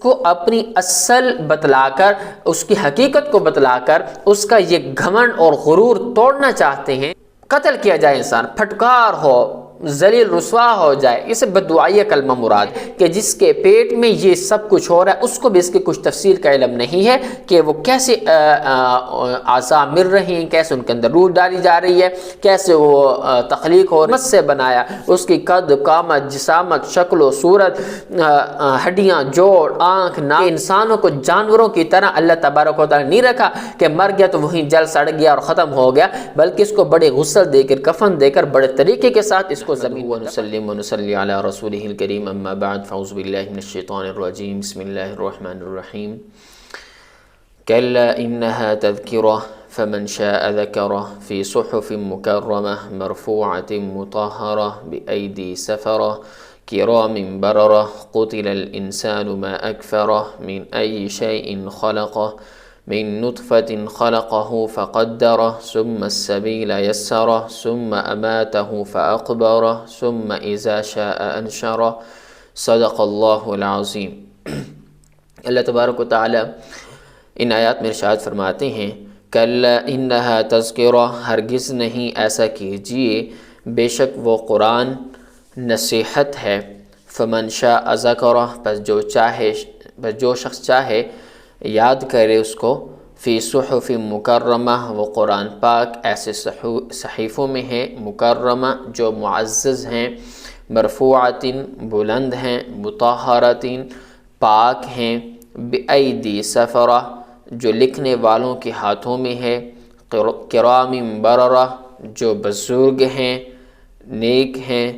کو اپنی اصل بتلا کر، اس کی حقیقت کو بتلا کر اس کا یہ گھمنڈ اور غرور توڑنا چاہتے ہیں۔ قتل کیا جائے انسان، پھٹکار ہو، ذلیل رسوا ہو جائے، اسے بددعائی کلمہ مراد کہ جس کے پیٹ میں یہ سب کچھ ہو رہا ہے اس کو بھی اس کی کچھ تفصیل کا علم نہیں ہے کہ وہ کیسے اعضاء مل رہی ہیں، کیسے ان کے اندر روح ڈالی جا رہی ہے، کیسے وہ تخلیق ہو مت سے بنایا، اس کی قد قامت جسامت شکل و صورت، ہڈیاں جوڑ آنکھ ناک۔ انسانوں کو جانوروں کی طرح اللہ تبارک و تعالیٰ نہیں رکھا کہ مر گیا تو وہیں جل سڑ گیا اور ختم ہو گیا، بلکہ اس کو بڑے غسل دے کر کفن دے کر بڑے طریقے کے ساتھ اس کو زمین ونسلم ونصلی علی رسولہ الکریم اما بعد فاعوذ باللہ من الشیطان الرجیم بسم اللہ الرحمن الرحیم کلا انہا تذکرہ فمن شاء ذکرہ فی صحف مکرمہ مرفوعۃ مطہرہ بأیدی سفرہ کرام بررہ قتل الانسان ما اکفرہ من ای شیء خلقہ من نطفة خلقه فقدره ثم السبيل يسره ثم أماته فأقبره ثم إذا شاء أنشره صدق اللہ العظیم۔ اللہ تبارک و تعالی ان آیات میں ارشاد فرماتے ہیں کلا انہا تذکرہ، ہرگز نہیں ایسا کیجیے، بے شک وہ قرآن نصیحت ہے، فمن شاء ذکرہ، بس جو شخص چاہے یاد کرے اس کو، فی صحف مکرمہ، وہ قرآن پاک ایسے صحیفوں میں ہے، مکرمہ جو معزز ہیں، مرفوعۃ بلند ہیں، مطہرۃ پاک ہیں، بأیدی سفرہ جو لکھنے والوں کے ہاتھوں میں ہے، کرام بررہ جو بزرگ ہیں نیک ہیں،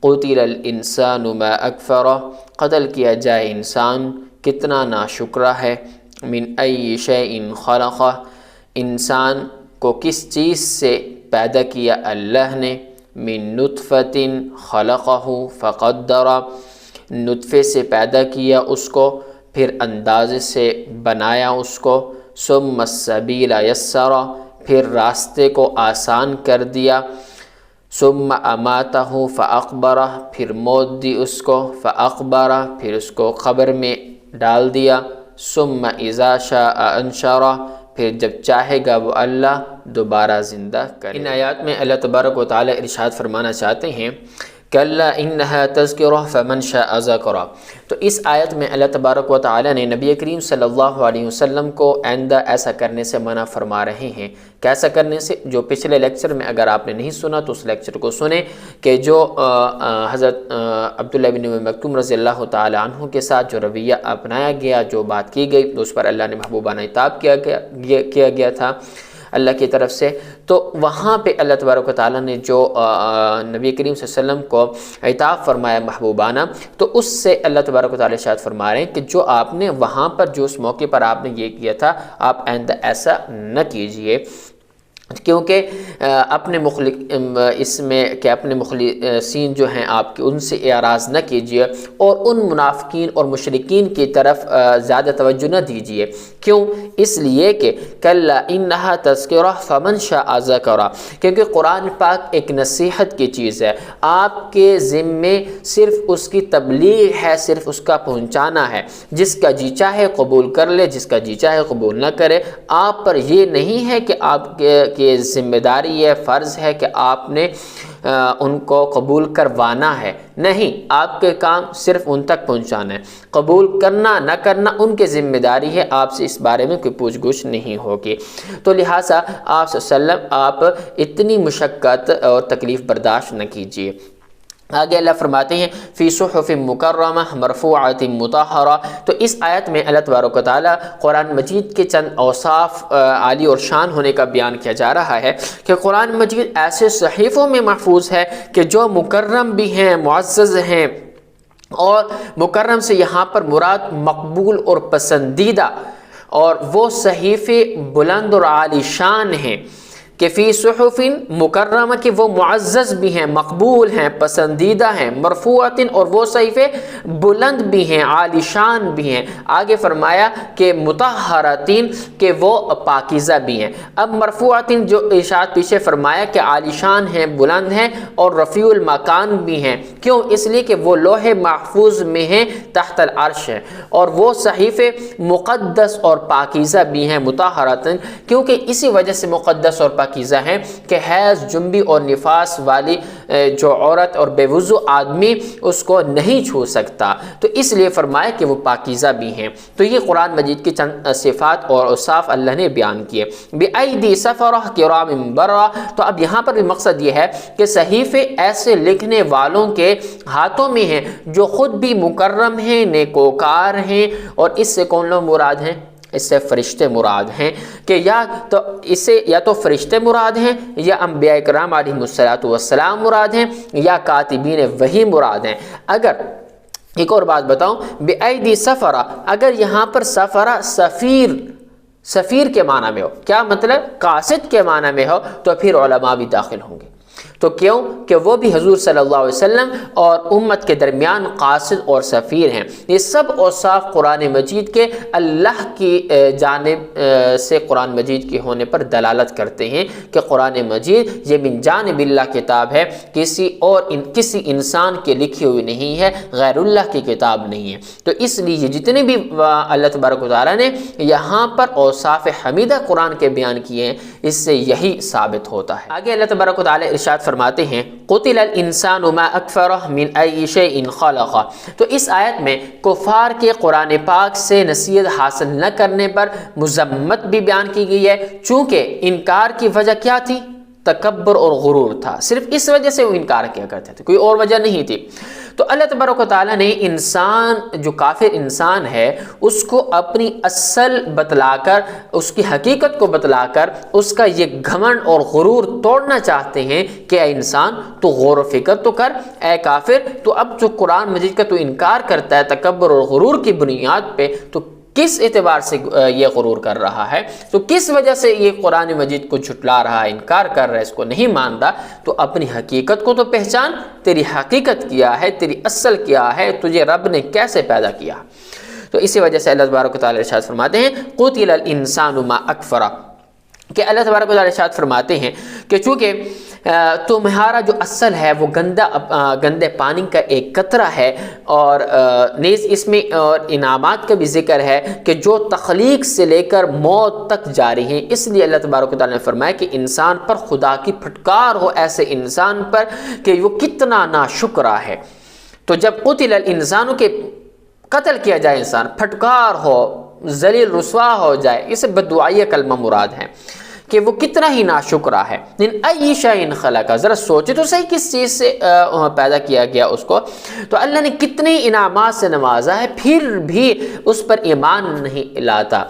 قتل الانسان ما اکفرہ، قتل کیا جائے انسان کتنا ناشکرہ ہے، من ای شیء خلقہ، انسان کو کس چیز سے پیدا کیا اللہ نے، من نطفۃ خلقہ فقدرہ، نطفے سے پیدا کیا اس کو پھر اندازے سے بنایا اس کو، ثم السبیل یسرہ، پھر راستے کو آسان کر دیا، ثم اماتہ فاقبرہ، پھر موت دی اس کو، فاقبرہ، پھر اس کو قبر میں ڈال دیا، ثم اذا شاء انشرہ، پھر جب چاہے گا وہ اللہ دوبارہ زندہ کرے۔ ان آیات میں اللہ تبارک و تعالی ارشاد فرمانا چاہتے ہیں کلا انہا تذکرہ فمن شاء ذکرہ، تو اس آیت میں اللہ تبارک و تعالی نے نبی کریم صلی اللہ علیہ وسلم کو آئندہ ایسا کرنے سے منع فرما رہے ہیں۔ کیسا کرنے سے؟ جو پچھلے لیکچر میں اگر آپ نے نہیں سنا تو اس لیکچر کو سنیں کہ جو حضرت عبداللہ بن ام مکتوم رضی اللہ تعالی عنہ کے ساتھ جو رویہ اپنایا گیا، جو بات کی گئی، اس پر اللہ نے محبوبانہ عتاب کیا گیا تھا اللہ کی طرف سے، تو وہاں پہ اللہ تبارک و تعالیٰ نے جو نبی کریم صلی اللہ علیہ وسلم کو عتاب فرمایا محبوبانہ، تو اس سے اللہ تبارک و تعالیٰ ارشاد فرما رہے ہیں کہ جو آپ نے وہاں پر جو اس موقع پر آپ نے یہ کیا تھا، آپ آئندہ ایسا نہ کیجئے، کیونکہ اپنے اس میں کہ اپنے مخلصین جو ہیں آپ کے، ان سے اعراض نہ کیجیے اور ان منافقین اور مشرکین کی طرف زیادہ توجہ نہ دیجیے۔ کیوں؟ اس لیے کہ کلا انہا تذکرہ فمن شاء ذکرہ، کیونکہ قرآن پاک ایک نصیحت کی چیز ہے، آپ کے ذمے صرف اس کی تبلیغ ہے، صرف اس کا پہنچانا ہے، جس کا جی چاہے قبول کر لے، جس کا جی چاہے قبول نہ کرے۔ آپ پر یہ نہیں ہے کہ آپ کہ ذمہ داری ہے، فرض ہے کہ آپ نے ان کو قبول کروانا ہے، نہیں، آپ کے کام صرف ان تک پہنچانا ہے، قبول کرنا نہ کرنا ان کی ذمہ داری ہے، آپ سے اس بارے میں کوئی پوچھ گچھ نہیں ہوگی۔ تو لہٰذا آپ صلی اللہ علیہ وسلم آپ اتنی مشقت اور تکلیف برداشت نہ کیجیے۔ آگے اللہ فرماتے ہیں فی صحف مکرمہ مرفوعۃ مطہرہ، تو اس آیت میں اللہ تبارک و تعالیٰ قرآن مجید کے چند اوصاف عالی اور شان ہونے کا بیان کیا جا رہا ہے کہ قرآن مجید ایسے صحیفوں میں محفوظ ہے کہ جو مکرم بھی ہیں، معزز ہیں، اور مکرم سے یہاں پر مراد مقبول اور پسندیدہ، اور وہ صحیفے بلند اور عالی شان ہیں کہ فی صحف مکرمہ کہ وہ معزز بھی ہیں، مقبول ہیں، پسندیدہ ہیں، مرفوعۃ اور وہ صحیفے بلند بھی ہیں، عالی شان بھی ہیں۔ آگے فرمایا کہ مطہرۃ کہ وہ پاکیزہ بھی ہیں۔ اب مرفوعۃ جو ارشاد پیچھے فرمایا کہ عالی شان ہیں، بلند ہیں اور رفیع المکان بھی ہیں، کیوں؟ اس لیے کہ وہ لوح محفوظ میں ہیں، تحت العرش ہے، اور وہ صحیفے مقدس اور پاکیزہ بھی ہیں، مطہرۃ، کیونکہ اسی وجہ سے مقدس اور پاکیزہ ہیں کہ حیض، جنبی اور نفاس والی جو عورت اور بے وضو آدمی اس کو نہیں چھو سکتا، تو اس لیے فرمایا کہ وہ پاکیزہ بھی ہیں۔ تو یہ قرآن مجید کی چند صفات اور اوصاف اللہ نے بیان کیے۔ بِأَيْدِي سَفَرَةٍ كِرَامٍ بَرَرَةٍ، تو اب یہاں پر بھی مقصد یہ ہے کہ صحیفے ایسے لکھنے والوں کے ہاتھوں میں ہیں جو خود بھی مکرم ہیں، نیکوکار ہیں، اور اس سے کون لوگ مراد ہیں؟ اس سے فرشتے مراد ہیں، کہ یا تو اسے یا تو فرشتے مراد ہیں، یا انبیاء کرام علیہم السلام مراد ہیں، یا کاتبین وحی مراد ہیں۔ اگر ایک اور بات بتاؤں، بِأَيْدِي سَفَرَةٍ، اگر یہاں پر سفرہ سفیر کے معنی میں ہو، کیا مطلب؟ قاصد کے معنی میں ہو، تو پھر علماء بھی داخل ہوں گے۔ تو کیوں؟ کہ وہ بھی حضور صلی اللہ علیہ وسلم اور امت کے درمیان قاصد اور سفیر ہیں۔ یہ سب اوصاف قرآن مجید کے اللہ کی جانب سے قرآن مجید کے ہونے پر دلالت کرتے ہیں کہ قرآن مجید یہ من جانب اللہ کتاب ہے، کسی انسان کے لکھی ہوئی نہیں ہے، غیر اللہ کی کتاب نہیں ہے۔ تو اس لیے جتنے بھی اللہ تبارک و تعالیٰ نے یہاں پر اوصاف حمیدہ قرآن کے بیان کیے ہیں، اس سے یہی ثابت ہوتا ہے۔ آگے اللہ تبارک و تعالیٰ ارشاد فرماتے ہیں قتل الانسان ما اکفرہ من ای شیء خلق، تو اس آیت میں کفار کے قرآن پاک سے نصیحت حاصل نہ کرنے پر مذمت بھی بیان کی گئی ہے، چونکہ انکار کی وجہ کیا تھی؟ تکبر اور غرور تھا، صرف اس وجہ سے وہ انکار کیا کرتے تھے، کوئی اور وجہ نہیں تھی۔ تو اللہ تبارک و تعالیٰ نے انسان جو کافر انسان ہے اس کو اپنی اصل بتلا کر، اس کی حقیقت کو بتلا کر اس کا یہ گھمنڈ اور غرور توڑنا چاہتے ہیں کہ اے انسان تو غور و فکر تو کر، اے کافر تو اب جو قرآن مجید کا تو انکار کرتا ہے تکبر اور غرور کی بنیاد پہ، تو کس اعتبار سے یہ غرور کر رہا ہے، تو کس وجہ سے یہ قرآن مجید کو جھٹلا رہا ہے، انکار کر رہا ہے، اس کو نہیں مان رہا؟ تو اپنی حقیقت کو تو پہچان، تیری حقیقت کیا ہے، تیری اصل کیا ہے، تجھے رب نے کیسے پیدا کیا۔ تو اسی وجہ سے اللہ تبارک و تعالیٰ ارشاد فرماتے ہیں قتل الانسان ما اکفرہ، کہ اللہ تبارک و تعالیٰ ارشاد فرماتے ہیں کہ چونکہ تمہارا جو اصل ہے وہ گندے پانی کا ایک قطرہ ہے، اور نیز اس میں اور انعامات کا بھی ذکر ہے کہ جو تخلیق سے لے کر موت تک جاری ہیں۔ اس لیے اللہ تبارک و تعالیٰ نے فرمایا کہ انسان پر خدا کی پھٹکار ہو، ایسے انسان پر کہ وہ کتنا ناشکرا ہے۔ تو جب قتل الانسان کے قتل کیا جائے، انسان پھٹکار ہو، ذلیل رسوا ہو جائے، اسے بددعائیہ کلمہ مراد ہے کہ وہ کتنا ہی ناشکرا ہے۔ من ای شیء خلق، ذرا سوچے تو صحیح کس چیز سے پیدا کیا گیا اس کو، تو اللہ نے کتنے انعامات سے نوازا ہے، پھر بھی اس پر ایمان نہیں لاتا۔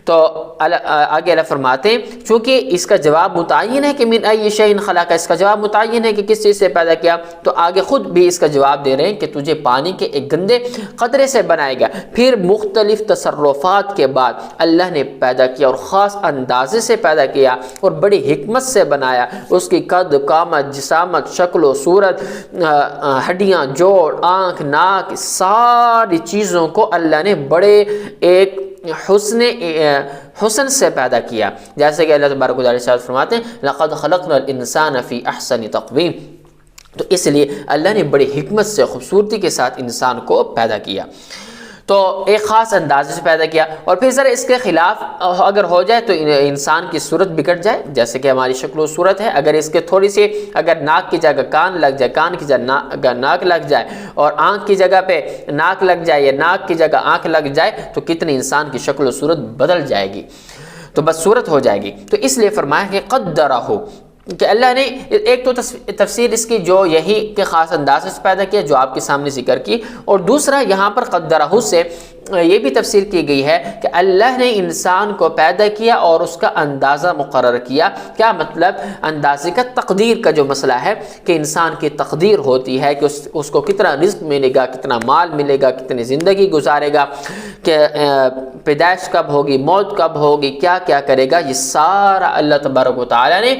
تو آگے اللہ فرماتے ہیں چونکہ اس کا جواب متعین ہے کہ من ای شیء خلق، اس کا جواب متعین ہے کہ کس چیز سے پیدا کیا، تو آگے خود بھی اس کا جواب دے رہے ہیں کہ تجھے پانی کے ایک گندے قطرے سے بنائے گا، پھر مختلف تصرفات کے بعد اللہ نے پیدا کیا اور خاص اندازے سے پیدا کیا اور بڑی حکمت سے بنایا، اس کی قد، قامت، جسامت، شکل و صورت، ہڈیاں، جوڑ، آنکھ، ناک، ساری چیزوں کو اللہ نے بڑے ایک حسن سے پیدا کیا، جیسے کہ اللہ تبارک و تعالیٰ فرماتے ہیں لَقَدْ خَلَقْنَا الْإِنسَانَ فِي أَحْسَنِ تَقْوِيمٍ، تو اس لیے اللہ نے بڑی حکمت سے، خوبصورتی کے ساتھ انسان کو پیدا کیا، تو ایک خاص اندازے سے پیدا کیا۔ اور پھر ذرا اس کے خلاف اگر ہو جائے تو انسان کی صورت بگڑ جائے، جیسے کہ ہماری شکل و صورت ہے، اگر اس کے تھوڑی سی اگر ناک کی جگہ کان لگ جائے، کان کی جگہ ناک لگ جائے، اور آنکھ کی جگہ پہ ناک لگ جائے یا ناک کی جگہ آنکھ لگ جائے، تو کتنی انسان کی شکل و صورت بدل جائے گی، تو بس صورت ہو جائے گی۔ تو اس لیے فرمایا کہ قدرہ، کہ اللہ نے ایک تو تفسیر اس کی جو یہی کہ خاص انداز سے پیدا کیا جو آپ کے سامنے ذکر کی، اور دوسرا یہاں پر قدرہ سے یہ بھی تفسیر کی گئی ہے کہ اللہ نے انسان کو پیدا کیا اور اس کا اندازہ مقرر کیا۔ کیا مطلب؟ اندازے کا تقدیر کا جو مسئلہ ہے کہ انسان کی تقدیر ہوتی ہے کہ اس کو کتنا رزق ملے گا، کتنا مال ملے گا، کتنی زندگی گزارے گا، کہ پیدائش کب ہوگی، موت کب ہوگی، کیا کیا کرے گا، یہ سارا اللہ تبارک و تعالیٰ نے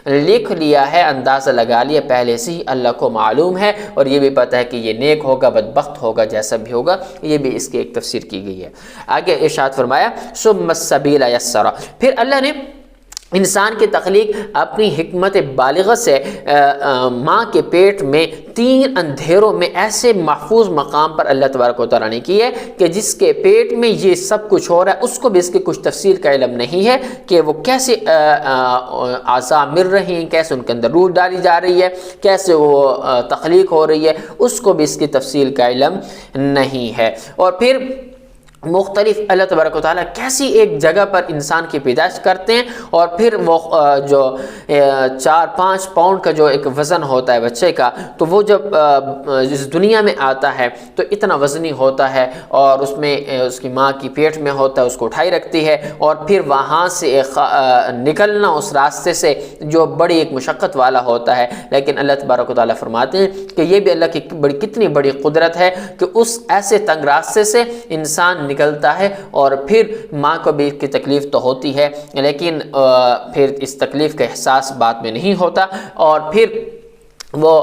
لکھ لیا ہے، اندازہ لگا لیا پہلے سے ہی، اللہ کو معلوم ہے، اور یہ بھی پتہ ہے کہ یہ نیک ہوگا، بدبخت ہوگا، جیسا بھی ہوگا۔ یہ بھی اس کی ایک تفسیر کی گئی ہے۔ آگے ارشاد فرمایا ثم السبیل یسرا، پھر اللہ نے انسان کی تخلیق اپنی حکمت بالغہ سے ماں کے پیٹ میں 3 اندھیروں میں ایسے محفوظ مقام پر اللہ تبارک و تعالیٰ نے کی ہے کہ جس کے پیٹ میں یہ سب کچھ ہو رہا ہے اس کو بھی اس کی کچھ تفصیل کا علم نہیں ہے کہ وہ کیسے اعضاء مل رہی ہیں، کیسے ان کے اندر روح ڈالی جا رہی ہے، کیسے وہ تخلیق ہو رہی ہے، اس کو بھی اس کی تفصیل کا علم نہیں ہے۔ اور پھر مختلف اللہ تبارک و تعالیٰ کیسی ایک جگہ پر انسان کی پیدائش کرتے ہیں، اور پھر وہ جو 4-5 پاؤنڈ کا جو ایک وزن ہوتا ہے بچے کا، تو وہ جب اس دنیا میں آتا ہے تو اتنا وزنی ہوتا ہے، اور اس میں اس کی ماں کی پیٹ میں ہوتا ہے، اس کو اٹھائی رکھتی ہے، اور پھر وہاں سے نکلنا اس راستے سے جو بڑی ایک مشقت والا ہوتا ہے، لیکن اللہ تبارک و تعالیٰ فرماتے ہیں کہ یہ بھی اللہ کی کتنی بڑی قدرت ہے کہ اس ایسے تنگ راستے سے انسان نکلتا ہے، اور پھر ماں کو بھی کی تکلیف تو ہوتی ہے، لیکن پھر اس تکلیف کا احساس بعد میں نہیں ہوتا، اور پھر وہ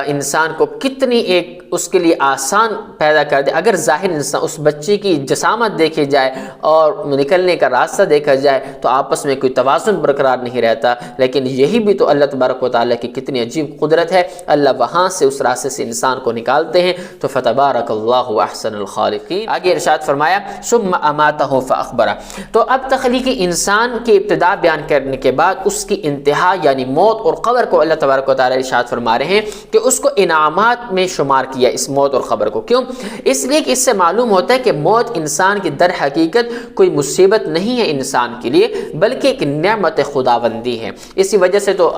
انسان کو کتنی ایک اس کے لیے آسان پیدا کر دے۔ اگر ظاہر انسان اس بچے کی جسامت دیکھی جائے اور نکلنے کا راستہ دیکھا جائے تو آپس میں کوئی توازن برقرار نہیں رہتا، لیکن یہی بھی تو اللہ تبارک و تعالیٰ کی کتنی عجیب قدرت ہے، اللہ وہاں سے اس راستے سے انسان کو نکالتے ہیں۔ تو فتبارک اللہ احسن الخالقین۔ آگے ارشاد فرمایا ثم اماتہ فاخبرہ، تو اب تخلیقی انسان کی ابتدا بیان کرنے کے بعد اس کی انتہا یعنی موت اور قبر کو اللہ تبارک و تعالیٰ ارشاد فرما رہے ہیں کہ اس کو انعامات میں شمار کیا اس موت اور خبر کو۔ کیوں؟ اس لیے کہ اس سے معلوم ہوتا ہے کہ موت انسان کی در حقیقت کوئی مصیبت نہیں ہے انسان کے لیے، بلکہ ایک نعمت خداوندی ہے۔ اسی وجہ سے تو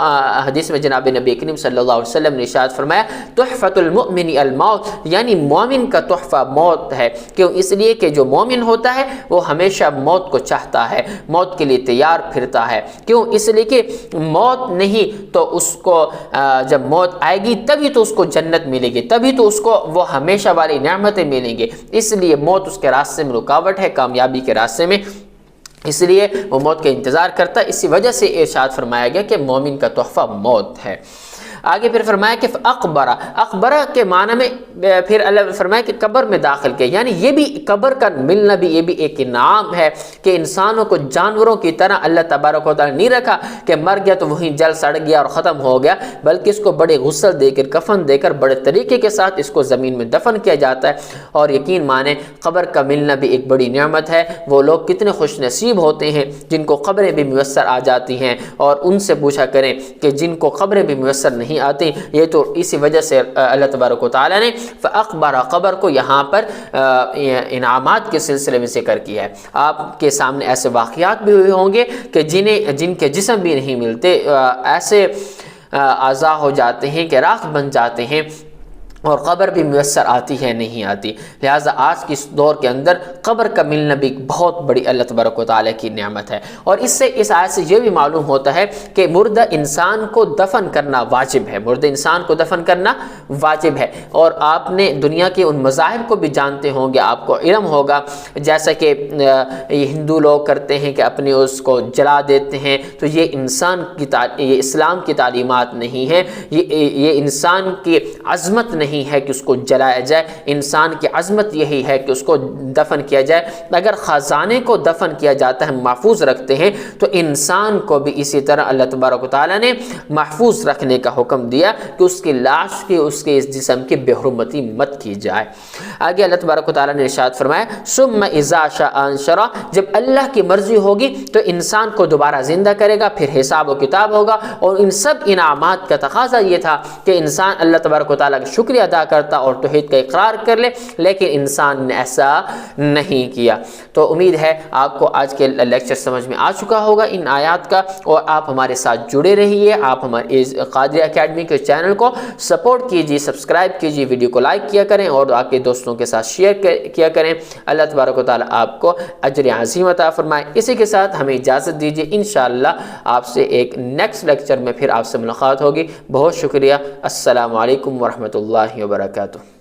حدیث میں جناب نبی کریم صلی اللہ علیہ وسلم نے ارشاد فرمایا تحفۃ المؤمن الموت، یعنی مومن کا تحفہ موت ہے۔ کیوں؟ اس لیے کہ جو مومن ہوتا ہے وہ ہمیشہ موت کو چاہتا ہے، موت کے لیے تیار پھرتا ہے۔ کیوں؟ اس لیے کہ موت نہیں تو اس کو جب موت آئے گی تبھی تو اس کو جنت ملے گی، تبھی تو اس کو وہ ہمیشہ والی نعمتیں ملیں گی، اس لیے موت اس کے راستے میں رکاوٹ ہے، کامیابی کے راستے میں، اس لیے وہ موت کا انتظار کرتا ہے۔ اسی وجہ سے ارشاد فرمایا گیا کہ مومن کا تحفہ موت ہے۔ آگے پھر فرمایا کہ اقبرہ، اقبرہ کے معنی میں پھر اللہ فرمایا کہ قبر میں داخل کیا، یعنی یہ بھی قبر کا ملنا بھی یہ بھی ایک انعام ہے کہ انسانوں کو جانوروں کی طرح اللہ تبارک و تعالیٰ نہیں رکھا کہ مر گیا تو وہیں جل سڑ گیا اور ختم ہو گیا، بلکہ اس کو بڑے غسل دے کر کفن دے کر بڑے طریقے کے ساتھ اس کو زمین میں دفن کیا جاتا ہے۔ اور یقین مانیں قبر کا ملنا بھی ایک بڑی نعمت ہے۔ وہ لوگ کتنے خوش نصیب ہوتے ہیں جن کو قبریں بھی میسر آ جاتی ہیں، اور ان سے پوچھا کریں کہ جن کو قبریں بھی میسر نہیں آتی، یہ تو اسی وجہ سے اللہ تبارک و تعالیٰ نے فاخبر قبر کو یہاں پر انعامات کے سلسلے میں ذکر کیا ہے۔ آپ کے سامنے ایسے واقعات بھی ہوئے ہوں گے کہ جن کے جسم بھی نہیں ملتے، ایسے اعضاء ہو جاتے ہیں کہ راکھ بن جاتے ہیں، اور قبر بھی میسر آتی ہے نہیں آتی۔ لہٰذا آج کی اس دور کے اندر قبر کا ملنا بھی بہت بڑی اللہ تبارک و تعالیٰ کی نعمت ہے۔ اور اس سے اس آیت سے یہ بھی معلوم ہوتا ہے کہ مردہ انسان کو دفن کرنا واجب ہے، مردہ انسان کو دفن کرنا واجب ہے۔ اور آپ نے دنیا کے ان مذاہب کو بھی جانتے ہوں گے، آپ کو علم ہوگا، جیسا کہ یہ ہندو لوگ کرتے ہیں کہ اپنے اس کو جلا دیتے ہیں، تو یہ یہ اسلام کی تعلیمات نہیں ہے، یہ انسان کی عظمت نہیں ہے کہ اس کو جلایا جائے۔ انسان کی عظمت یہی ہے کہ اس کو دفن کیا جائے۔ اگر خزانے کو دفن کیا جاتا ہے، محفوظ رکھتے ہیں، تو انسان کو بھی اسی طرح اللہ تبارک و تعالیٰ نے محفوظ رکھنے کا حکم دیا کہ اس کی لاش کی، اس کے اس جسم کی بے حرمتی مت کی جائے۔ آگے اللہ تبارک و تعالیٰ نے ارشاد فرمایا ثم اذا شاء انشرہ، جب اللہ کی مرضی ہوگی تو انسان کو دوبارہ زندہ کرے گا، پھر حساب و کتاب ہوگا۔ اور ان سب انعامات کا تقاضا یہ تھا کہ انسان اللہ تبارک و تعالیٰ کا شکریہ ادا کرتا اور توحید کا اقرار کر لے، لیکن انسان نے ایسا نہیں کیا۔ تو امید ہے آپ کو آج کے لیکچر سمجھ میں آ چکا ہوگا ان آیات کا، اور آپ ہمارے ساتھ جڑے رہیے، آپ ہمارے قادری اکیڈمی کے چینل کو سپورٹ کیجیے، سبسکرائب کیجیے، ویڈیو کو لائک کیا کریں اور آپ کے دوستوں کے ساتھ شیئر کیا کریں۔ اللہ تبارک و تعالی آپ کو اجر عظیم عطا فرمائے۔ اسی کے ساتھ ہمیں اجازت دیجیے، انشاءاللہ آپ سے ایک نیکسٹ لیکچر میں پھر آپ سے ملاقات ہوگی۔ بہت شکریہ۔ السلام علیکم ورحمۃ اللہ وبرکاتہ۔